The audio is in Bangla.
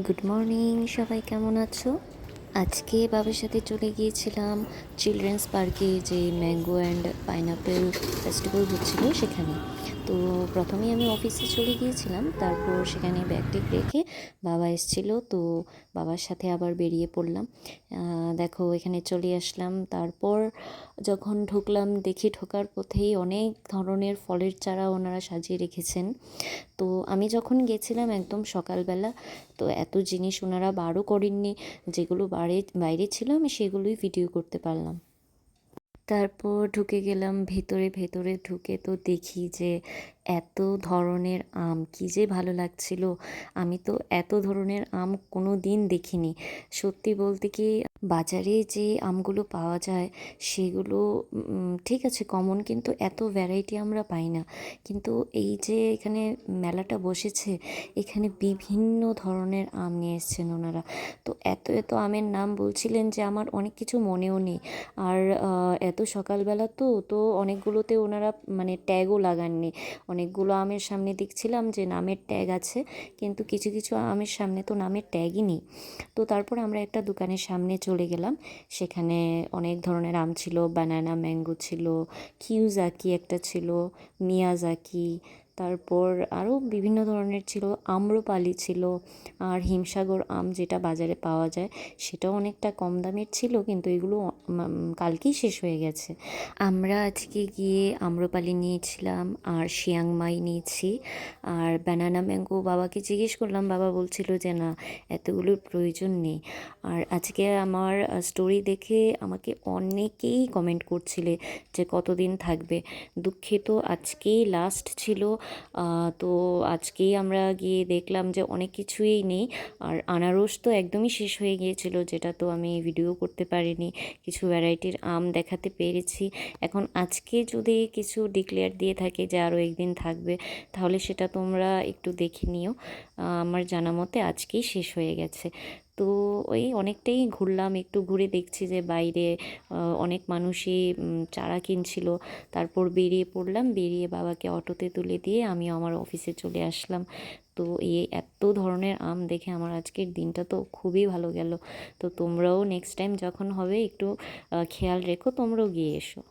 গুড মর্নিং, সবাই কেমন আছো? আজকে বাবার সাথে চলে গিয়েছিলাম চিলড্রেন্স পার্কে, যে ম্যাঙ্গো অ্যান্ড পাইনাপেল ফেস্টিভ্যাল হচ্ছিল সেখানে। তো প্রথমেই আমি অফিসে চলে গিয়েছিলাম, তারপর সেখানে ব্যাগটি রেখে বাবা এসেছিলো, তো বাবার সাথে আবার বেরিয়ে পড়লাম। দেখো এখানে চলে আসলাম। তারপর যখন ঢুকলাম দেখি ঢোকার পথেই অনেক ধরনের ফলের চারা ওনারা সাজিয়ে রেখেছেন। তো আমি যখন গেছিলাম একদম সকালবেলা, তো এত জিনিস ওনারা বারও করেননি, যেগুলো বাইরে ছিল আমি সেগুলোই ভিডিও করতে পারলাম। তারপর ঢুকে গেলাম ভেতরে। ভেতরে ঢুকে তো দেখি যে এত ধরনের আম, কী যে ভালো লাগছিল। আমি তো এত ধরনের আম কোনো দিন দেখিনি। সত্যি বলতে কি, বাজারে যে আমগুলো পাওয়া যায় সেগুলো ঠিক আছে কমন, কিন্তু এত ভ্যারাইটি আমরা পাই না। কিন্তু এই যে এখানে মেলাটা বসেছে, এখানে বিভিন্ন ধরনের আম নিয়ে এসেছেন ওনারা। তো এত এত আমের নাম বলছিলেন যে আমার অনেক কিছু মনেও নেই। আর এত সকালবেলা তো অনেকগুলোতে ওনারা মানে ট্যাগও লাগাননি। অনেকগুলো আমের সামনে দেখছিলাম যে নামের ট্যাগ আছে, কিন্তু কিছু কিছু আমের সামনে তো নামের ট্যাগই নেই। তো তারপর আমরা একটা দোকানের সামনে চলে গেলাম। সেখানে অনেক ধরনের আম ছিল, বানানা ম্যাঙ্গো ছিল, কিউজাকি একটা ছিল, মিয়াজাকি, তারপর আরও বিভিন্ন ধরনের ছিল, আম্রপালি ছিল, আর হিমসাগর আম যেটা বাজারে পাওয়া যায় সেটাও অনেকটা কম দামের ছিল, কিন্তু এগুলো কালকেই শেষ হয়ে গেছে। আমরা আজকে গিয়ে আম্রপালি নিয়েছিলাম আর শিয়াংমাই নিয়েছি। আর ব্যানানা ম্যাঙ্গো বাবাকে জিজ্ঞেস করলাম, বাবা বলছিল যে না, এতগুলোর প্রয়োজন নেই। আর আজকে আমার স্টোরি দেখে আমাকে অনেকেই কমেন্ট করছিলে যে কতদিন থাকবে। দুঃখিত, আজকেই লাস্ট ছিল। তো আজকেই আমরা গিয়ে দেখলাম যে অনেক কিছুই নেই। আর আনারস তো একদমই শেষ হয়ে গিয়েছিল, যেটা তো আমি ভিডিও করতে পারিনি। কিছু ভ্যারাইটির আম দেখাতে পেরেছি। এখন আজকে যদি কিছু ডিক্লেয়ার দিয়ে থাকে যে আরও একদিন থাকবে, তাহলে সেটা তোমরা একটু দেখে নিও। আমার জানা মতে আজকেই শেষ হয়ে গেছে। তো ওই অনেকটাই ঘুরলাম, একটু ঘুরে দেখছি যে বাইরে অনেক মানুষই চারা কিনছিল। তারপর বেরিয়ে পড়লাম, বেরিয়ে বাবাকে অটোতে তুলে দিয়ে আমি আমার অফিসে চলে আসলাম। তো এই এত ধরনের আম দেখে আমার আজকের দিনটা তো খুবই ভালো গেল। তো তোমরাও নেক্সট টাইম যখন হবে একটু খেয়াল রেখো, তোমরাও গিয়ে এসো।